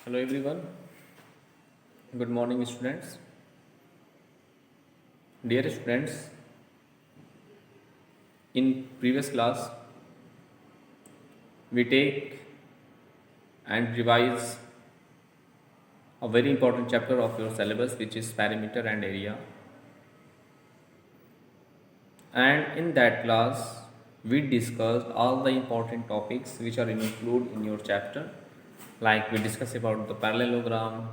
Hello everyone. Good morning students. Dear students, in previous class we take and revise a very important chapter of your syllabus, which is perimeter and area. And in that class we discussed all the important topics which are included in your chapter. Like we discuss about the parallelogram,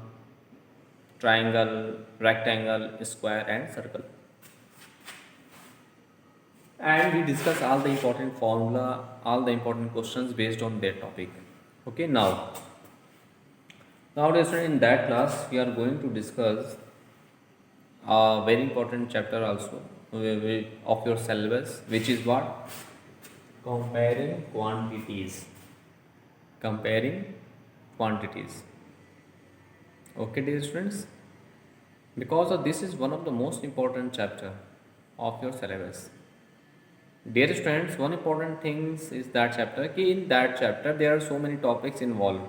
triangle, rectangle, square and circle. And we discuss all the important formula, all the important questions based on their topic. Okay, nowadays in that class we are going to discuss a very important chapter also of your syllabus, which is what? Comparing quantities. Comparing quantities. Okay, dear students, because of this is one of the most important chapter of your syllabus. Dear students, one important thing is that chapter. In that chapter, there are so many topics involved.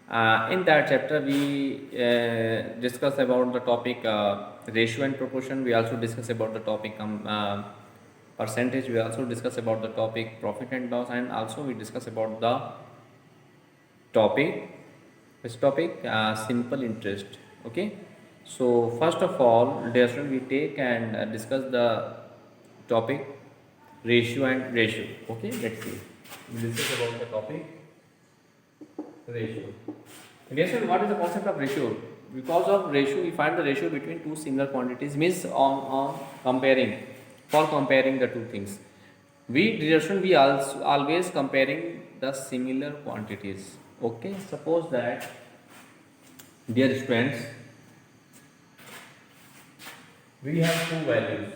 In that chapter, we discuss about the topic ratio and proportion. We also discuss about the topic percentage. We also discuss about the topic profit and loss, and also we discuss about the topic. Which topic? Simple interest. Okay. So first of all, dear students, we take and discuss the topic ratio and ratio. Okay, let's see. This is about the topic ratio. Yes, sir, what is the concept of ratio? Because of ratio, we find the ratio between two similar quantities. Means on comparing, for comparing the two things. We also always comparing the similar quantities. Okay, suppose that, dear students, we have two values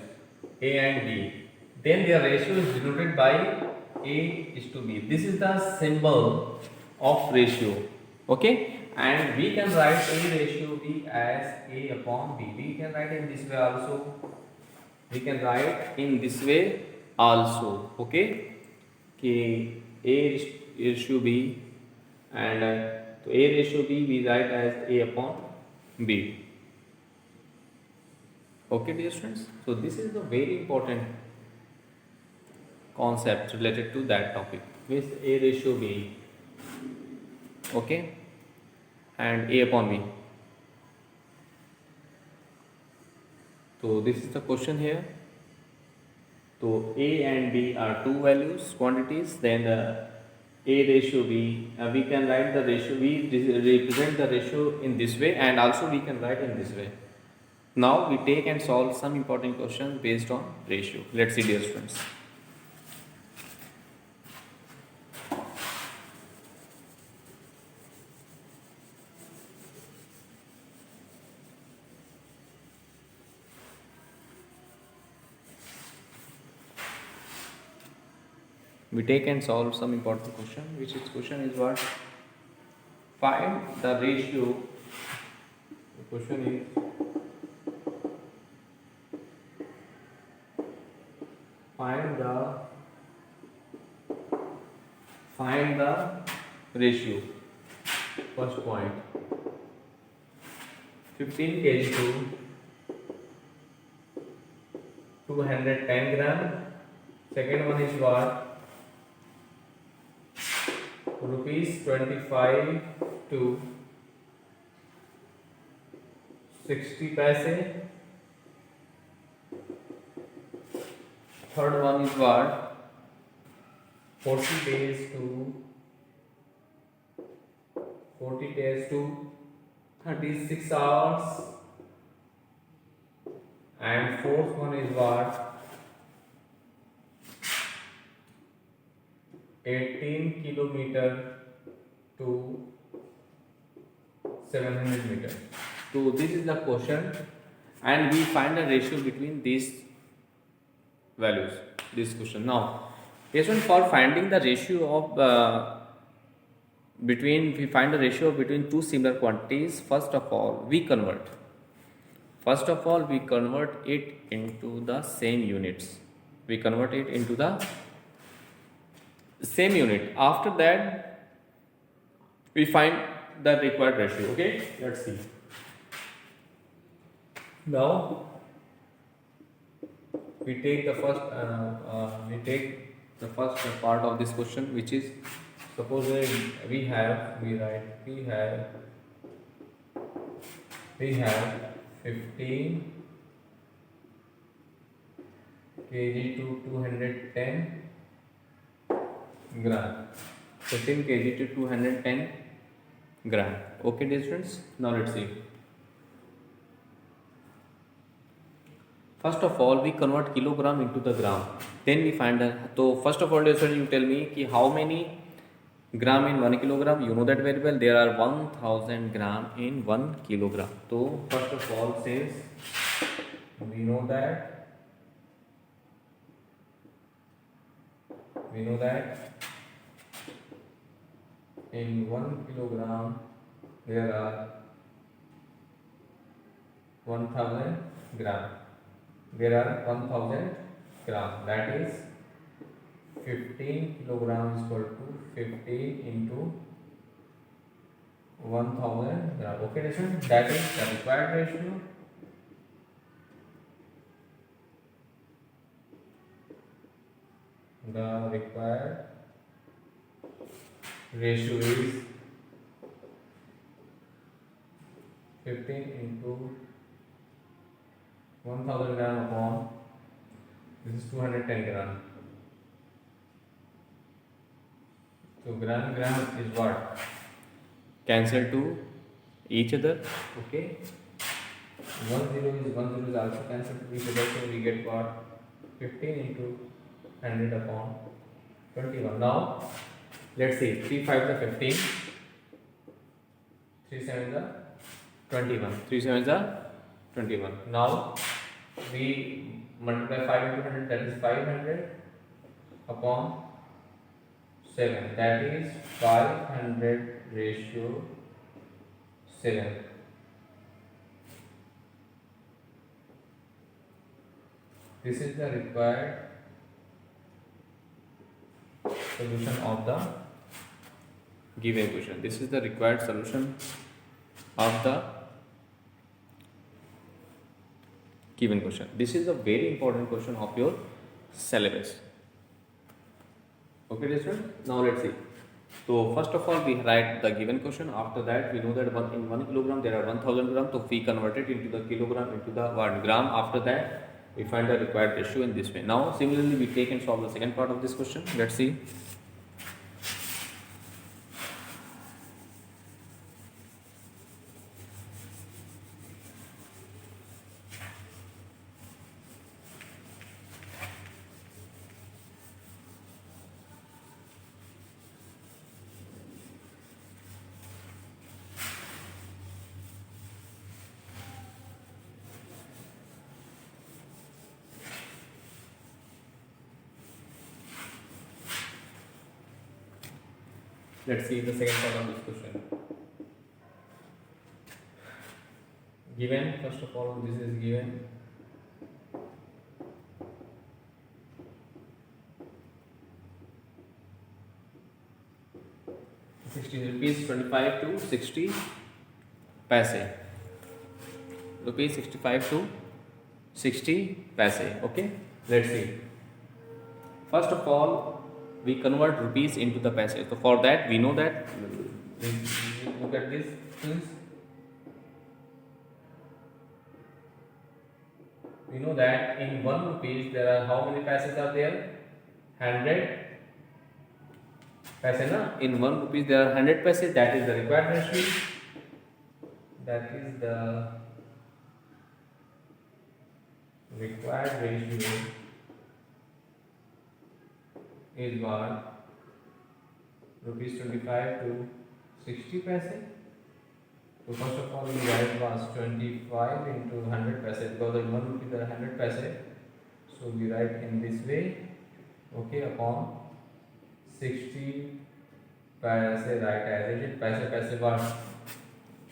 a and b, then their ratio is denoted by a is to b. This is the symbol of ratio. Okay, and we can write a ratio b as a upon b. We can write in this way also. We can write in this way also. Okay, कि a ratio b, and so a ratio b we write as a upon b. Okay, dear students, so this is the very important concept related to that topic, with a ratio b, okay, and a upon b. So this is the question here. So a and b are two values, quantities. Then a ratio b, we can write the ratio, we represent the ratio in this way, and also we can write in this way. Now we take and solve some important questions based on ratio. Let's see, dear students. We take and solve some important question, which is question is what? Find the ratio. The question is find the ratio. First point, 15 kg to 210 gram. Second one is what? Rupees 25 to 60 paise. Third one is what? 40 days to 36 hours. And fourth one is what? 18 kilometer to 700 meters. So this is the question, and we find the ratio between these values. This question. Now, question for finding the ratio of we find the ratio between two similar quantities. First of all, we convert it into the same units. We convert it into the same unit. After that, we find the required ratio. Okay, let's see. Now we take the first part of this question, which is, suppose we have 15 kg to 210 gram. 15 kg to 210 gram. Okay, dear students. Now let's see. First of all, we convert kilogram into the gram. Then we find that. So first of all, dear students, you tell me कि how many gram in 1 kilogram? You know that very well. There are 1000 gram in 1 kilogram. So first of all, says we know that in 1 kilogram there are 1000 gram. There are 1000 gram. That is 15 kilogram is equal to 15 into 1000 gram. Okay, listen. That is the required ratio. The required ratio is 15 into 1000 gram upon, this is 210 gram. So gram is what? Cancel to each other. Okay. 1 0 is also cancelled to each other. So we get what? 15 into 100 upon 21. Now let's see. 3 5 the 15. 3 7 the 21. 3 7 the 21. Now we multiply 5 into 100, that is 500 upon 7, that is 500 ratio 7. This is the required solution of the given question. This is the required solution of the given question. This is a very important question of your syllabus. Okay, dear students. Now let's see. So first of all, we write the given question. After that, we know that in 1 kilogram there are 1000 gram. So we convert it into the kilogram into the 1 gram. After that, we find the required ratio in this way. Now similarly, we take and solve the second part of this question. Let's see. Let's see the second part of this question. Given, first of all, this is given. Rupees 25 to 60 paise. Rupees 65 to 60 paise. Okay, let's see. First of all, we convert rupees into the paise. So for that, we know that, look at this things. We know that in 1 rupees there are how many paises are there? 100 paise, na? In 1 rupees there are 100 paise. That is the required ratio. That is the required ratio is what? Rupees 25 to 60 paise. So first of all, we write was 25 into 100 paise, because in 1 rupee there are 100 paise. So we write in this way. Okay, upon 60 paise, write as it is. Paise what?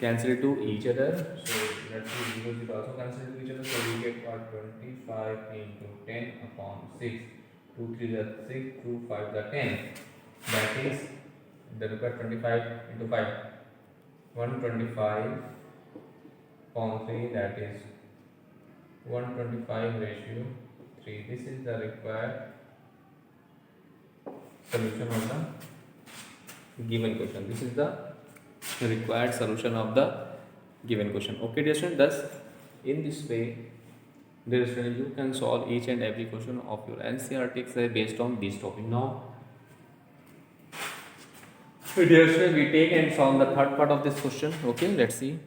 Cancel to each other. So let's see, 0 also cancel to each other. So we get what? 25 into 10 upon 6. 2 3 is 6, 2 5 is 10. That is the required 25 into 5. 125/3, that is 125/3. This is the required solution of the given question. This is the required solution of the given question. Okay, dear student, thus in this way, dear student, you can solve each and every question of your NCERT exercise based on this topic. Now, dear student, we take and solve the third part of this question. Okay, let's see.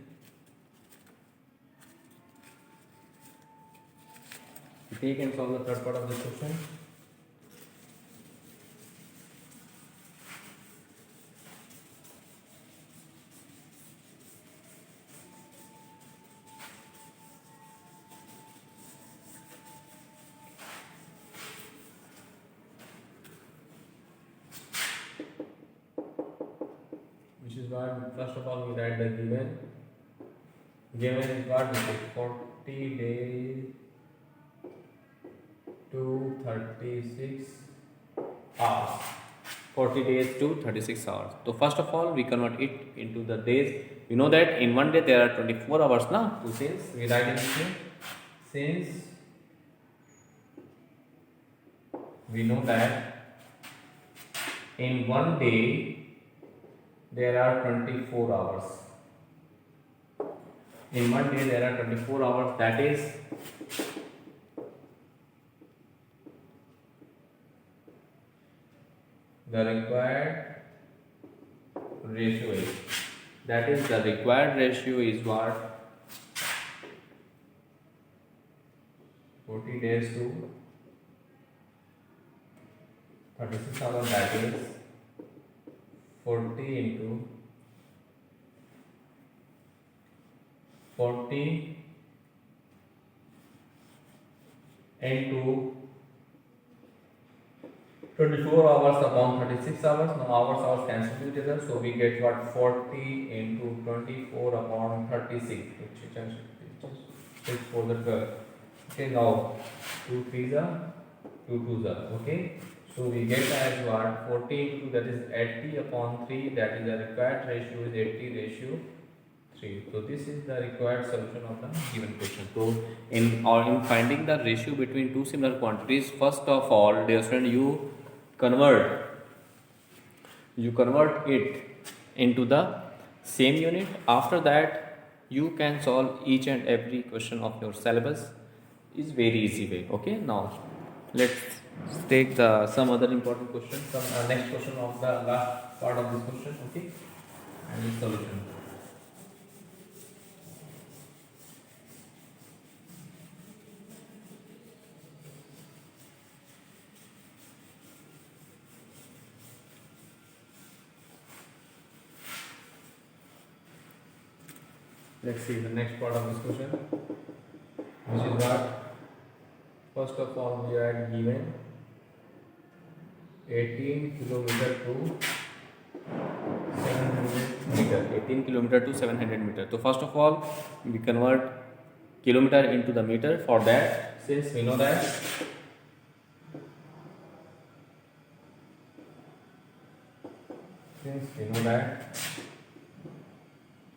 We take and solve the third part of this question. Which is what, first of all, we write the given. Given is what, we take 40 days to 36 hours. 40 days to 36 hours. So first of all, we convert it into the days. You know that in one day there are 24 hours now. So since we write it here, since we know that in one day there are 24 hours. In one day there are 24 hours, that is the required ratio is. That is, the required ratio is what? 40 days to 36 hours, that is 40 into 40 into 24 hours upon 36 hours. Now hours cancel each other, so we get what? 40 into 24 upon 36, which is for the 12. Okay, now 2 3s are 2 2s are. Okay, so we get as what? 40 into, that is 80 upon 3, that is the required ratio is 80/3. So this is the required solution of the given question. So in finding the ratio between two similar quantities, first of all, dear friend, you convert it into the same unit. After that, you can solve each and every question of your syllabus. Is very easy way. Okay, now let's take some other important question, some next question of the last part of this question. Okay, and the solution. Let's see the next part of this question, which is what? First of all, we are given 18 kilometer to 700 meter. 18 kilometer to 700 meter. So first of all, we convert kilometer into the meter. For that, since we know that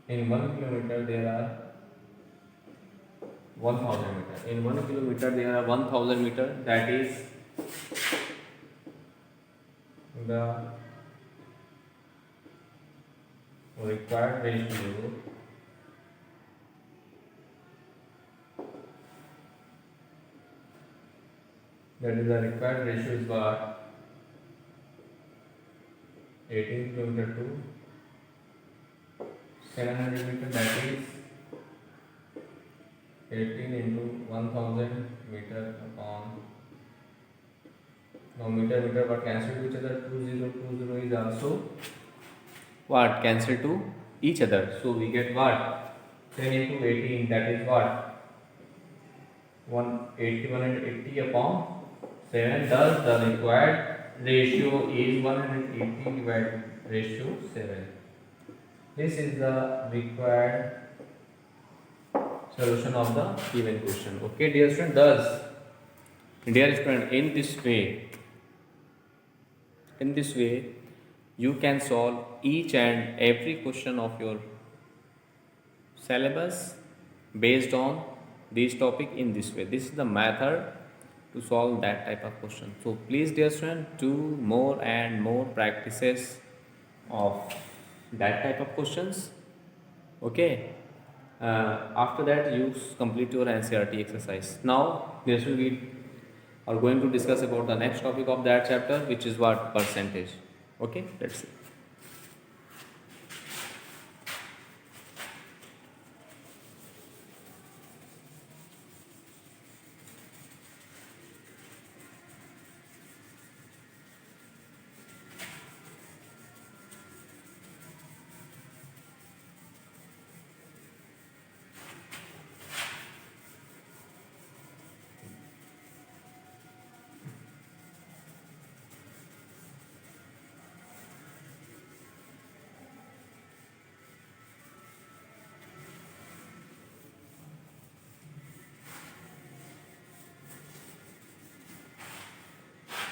in 1 kilometer there are 1000 meter. In 1 kilometer there are 1000 meter. That is the required ratio is what? 18 kilometer to 700 meter, that is 18 into 1000 meter upon, now meter but cancel to each other. 20 is also what? Cancel to each other, so we get what? 10 into 18, that is what? 180 upon 7. Thus the required ratio is 180 divided ratio 7. This is the required solution of the given question. Okay, dear student, thus, dear student, in this way, you can solve each and every question of your syllabus based on this topic in this way. This is the method to solve that type of question. So please dear student, do more and more practices of that type of questions. Okay. After that you complete your NCERT exercise. Now dear student, we are going to discuss about the next topic of that chapter, which is what? Percentage. Okay, let's see.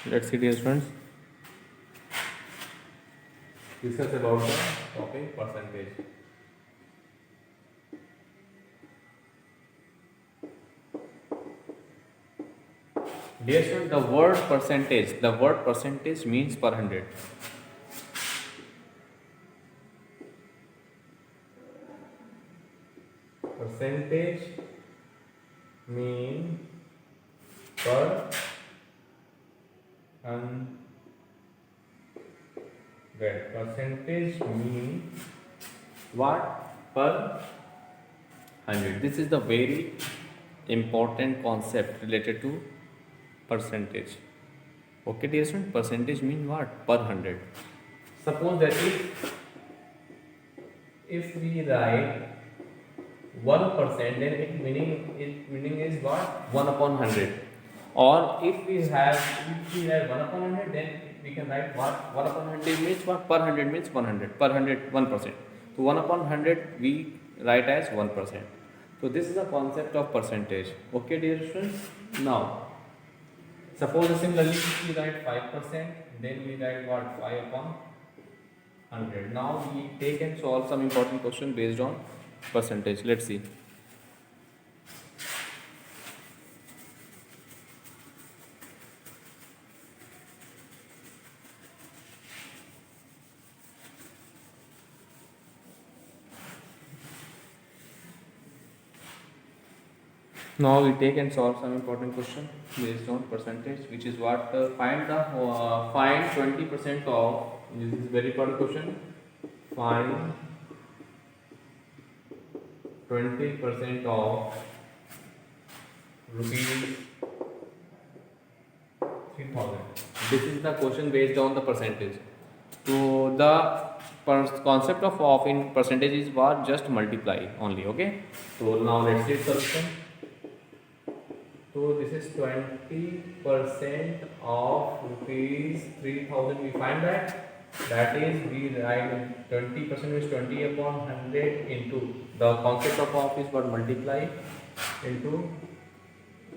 Let's see dear students, discuss about the topic percentage. Dear student, the word percentage means per hundred. Percentage mean per hundred. Percentage mean what? Per hundred. This is the very important concept related to percentage. Okay dear student, percentage mean what? Per hundred. Suppose that if we write 1%, then it meaning is what? 1 upon 100. Or if we write 1 upon 100, then we can write what? 1 upon 100 means what? Per 100 means 100. Per 100, 1%. So 1 upon 100 we write as 1%. So this is the concept of percentage. Okay dear students. Now suppose similarly if we write 5%, then we write what? 5 upon 100. Now we take and solve some important question based on percentage. Let's see. Now we take and solve some important question based on percentage, which is what? Find 20% of. This is very important question. Find 20% of rupees 3000. This is the question based on the percentage. So the concept of in percentage is what? Just multiply only. Okay. So now let's see solution. So this is 20% of rupees 3000. We find that is we write 20% is 20 upon 100 into the concept of is what? Multiply into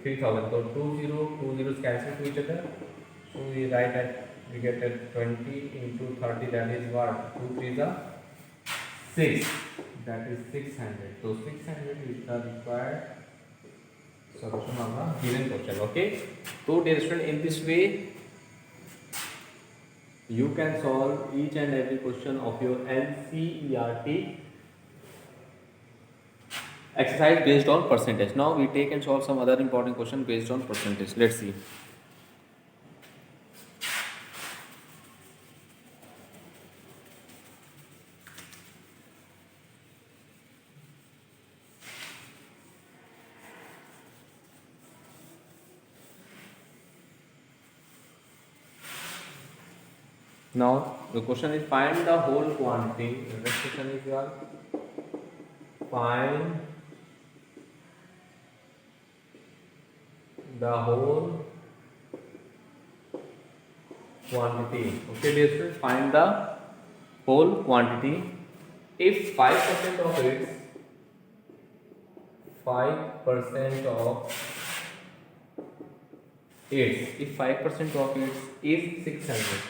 3000. So 2 zeros cancel to each other. So we write that we get that 20 into 30, that is what? 2 3 is 6. That is 600. So 600 is the required solution of the given question. Okay. So dear student, in this way you can solve each and every question of your NCERT exercise based on percentage. Now we take and solve some other important question based on percentage. Let's see. Now the question is find the whole quantity. The next question is find the whole quantity. Okay dear students, find the whole quantity if 5% of it 5% of it if 5% of it is 600.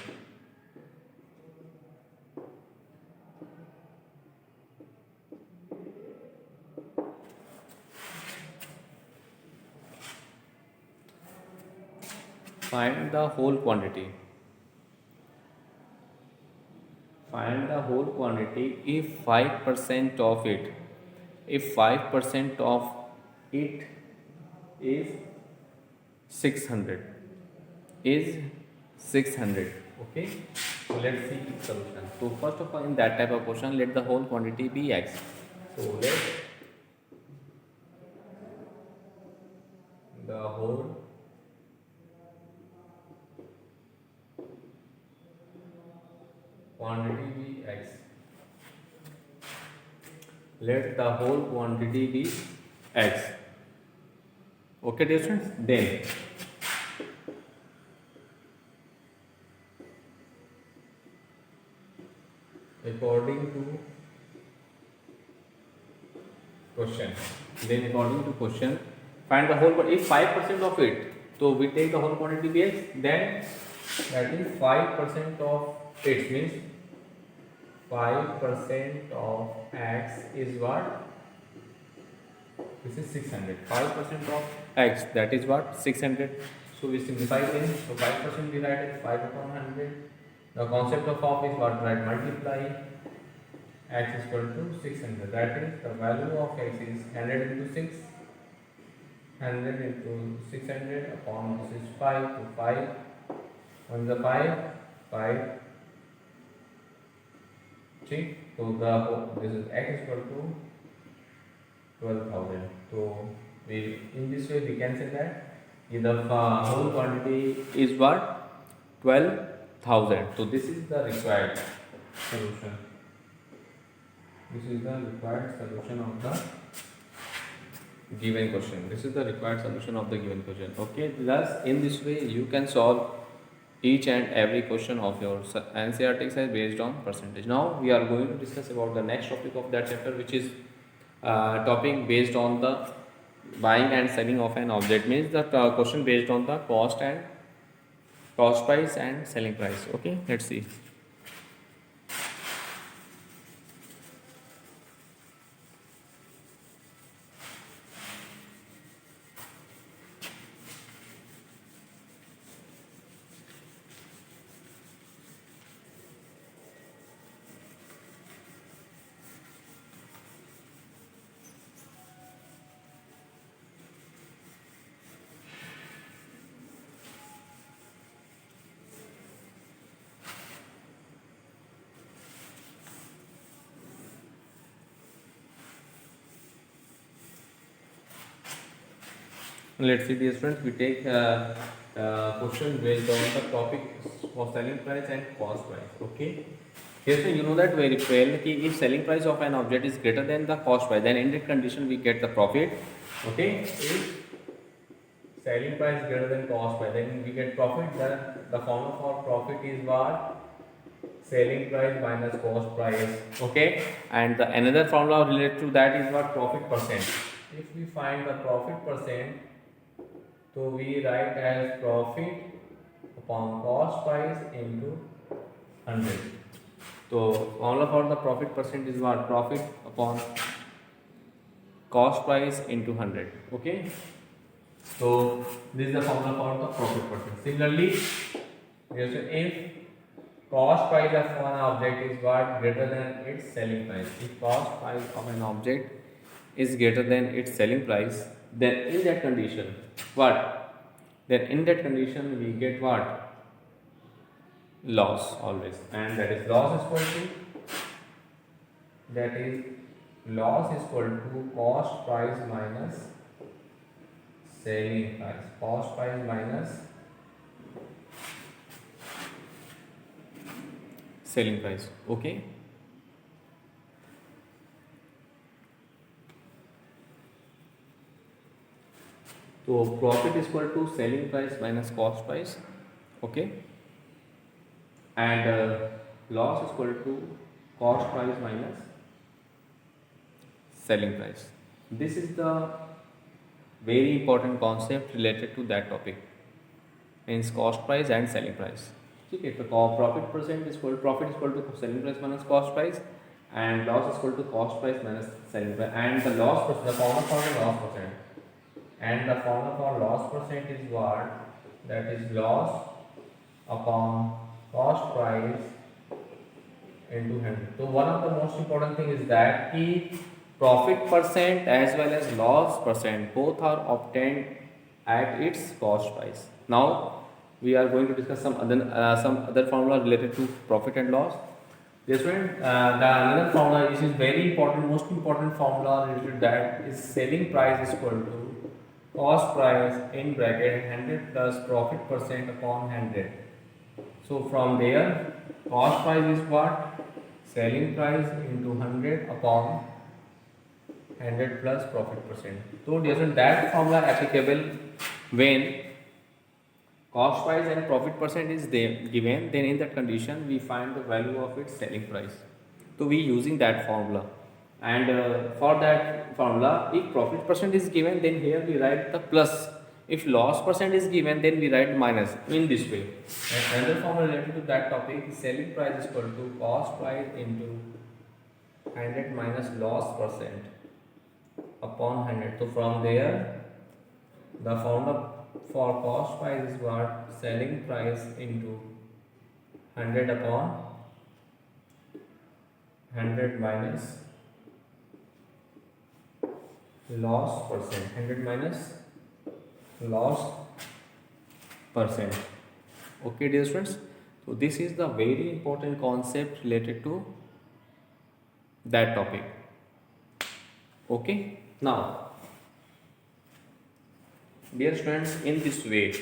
find the whole quantity. Find the whole quantity if 5% of it, if 5% of it is 600, is 600. Okay, so let's see its solution. So first of all, in that type of question, let the whole quantity be x. So let the whole quantity be x. Let the whole quantity be x. Okay, dear students. Then according to question, find the whole. If 5% of it, so we take the whole quantity be x. Then that is 5% of it means 5% of x is what? This is 600. 5% of x, that is what? 600. So we simplify this. So 5% divided 5 upon 100. The concept of is what? Right? Multiply x is equal to 600. That is the value of x is 100 into 6. 100 into 600 upon this is 5 to 5. 1 is 5. 3. So this is x is equal to 12,000. So we, in this way we can say that the whole quantity is what? 12,000. So this is the required solution. This is the required solution of the given question. This is the required solution of the given question. Okay, thus in this way you can solve each and every question of your NCERT exercise based on percentage. Now we are going to discuss about the next topic of that chapter, which is topic based on the buying and selling of an object, means the question based on the cost price and selling price. Okay, let's see. Let's see, dear students, we take question based on the topic of selling price and cost price. Okay, here so you know that very well कि if selling price of an object is greater than the cost price, then in that condition we get the profit. Okay, if selling price is greater than cost price, then we get profit. Then the formula for profit is what? Selling price minus cost price. Okay, and the another formula related to that is what? Profit percent. If we find the profit percent, so we write as profit upon cost price into 100. So formula for the profit percent is what? Profit upon cost price into 100. Okay, so this is the formula for the profit percent. Similarly, if cost price of one object is what? Greater than its selling price. If cost price of an object is greater than its selling price, then in that condition what? Then in that condition we get what? Loss always, and that is loss is equal to cost price minus selling price. Cost price minus selling price. Okay, so profit is equal to selling price minus cost price. Okay, and loss is equal to cost price minus selling price. This is the very important concept related to that topic, means cost price and selling price. Okay, so profit percent is profit is equal to selling price minus cost price, and loss is equal to cost price minus selling price. And the loss, the formula for the loss percent, and the formula for loss percent is what? that is loss upon cost price into 100. So one of the most important thing is that the profit percent as well as loss percent both are obtained at its cost price. Now we are going to discuss some other formula related to profit and loss. Yes, friend. The another formula which is very important, most important formula related to that is selling price is equal to cost price in bracket 100 plus profit percent upon 100. So from there, cost price is what? Selling price into 100 upon 100 plus profit percent. So isn't that formula applicable when cost price and profit percent is given? Then in that condition we find the value of its selling price. So we using that formula, and for that formula, if profit percent is given, then here we write the plus. If loss percent is given, then we write minus in this way. And another formula related to that topic is selling price is equal to cost price into 100 minus loss percent upon 100. So from there, the formula for cost price is what? Selling price into 100 upon 100 minus loss percent. 100 minus loss percent. Okay, dear students. So this is the very important concept related to that topic. Okay. Now, dear students, in this way,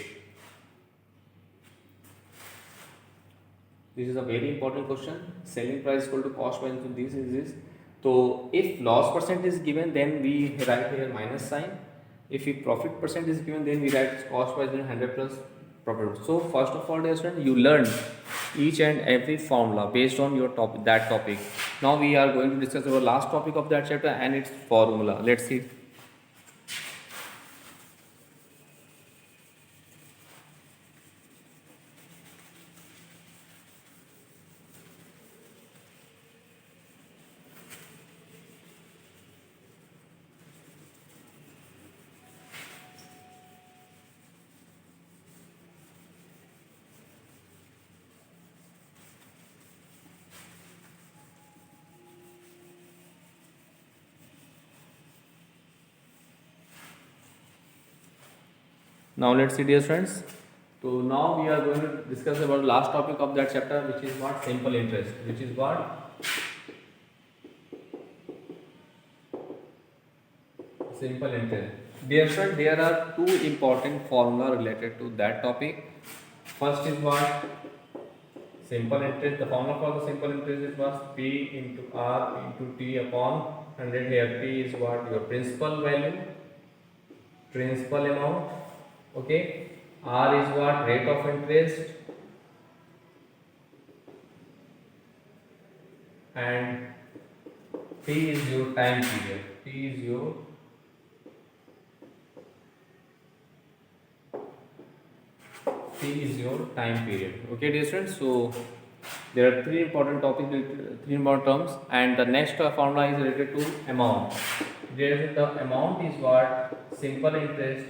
this is a very important question. Selling price equal to cost price into this is this. So if loss percent is given, then we write here minus sign. If profit percent is given, then we write cost price in 100 plus profit. So first of all, dear student, you learn each and every formula based on your topic. Now we are going to discuss our last topic of that chapter and its formula. Let's see. Now let's see, dear friends. So now we are going to discuss about last topic of that chapter, which is what? Simple interest. Which is what? Simple interest. Dear friends, there are two important formula related to that topic. First is what? Simple interest. The formula for the simple interest is what? P into R into T upon 100. Here P is what? Your principal value, principal amount. Okay. R is what? Rate of interest, and T is your time period. T is your time period. Okay, dear students. So there are three important topics, three important terms, and the next formula is related to amount. The amount is what? Simple interest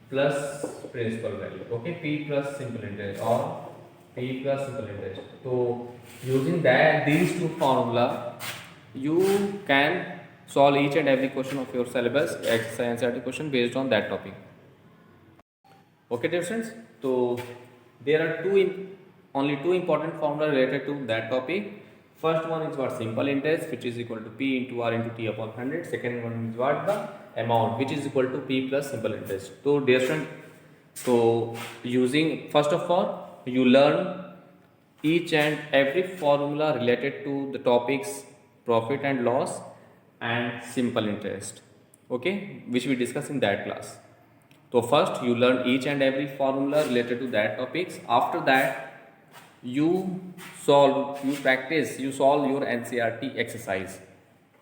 plus principal value. Okay, P plus simple interest or P plus simple interest. So using these two formula, you can solve each and every question of your syllabus, exercise NCERT question based on that topic. Okay, dear friends. So there are only two important formula related to that topic. First one is what? Simple interest, which is equal to P into R into T upon 100. Second one is what? The amount, which is equal to P plus simple interest. So dear friend, so using, first of all, you learn each and every formula related to the topics profit and loss and simple interest, okay, which we discuss in that class. So first you learn each and every formula related to that topics. After that you solve your NCERT exercise.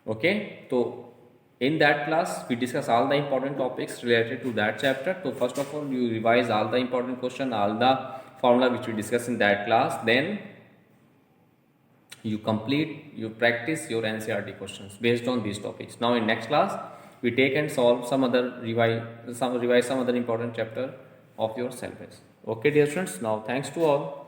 Okay, so in that class we discuss all the important topics related to that chapter. So first of all you revise all the important question, all the formula which we discuss in that class, then you practice your NCERT questions based on these topics. Now in next class we take and solve revise some other important chapter of your syllabus. Okay, dear students. Now, thanks to all.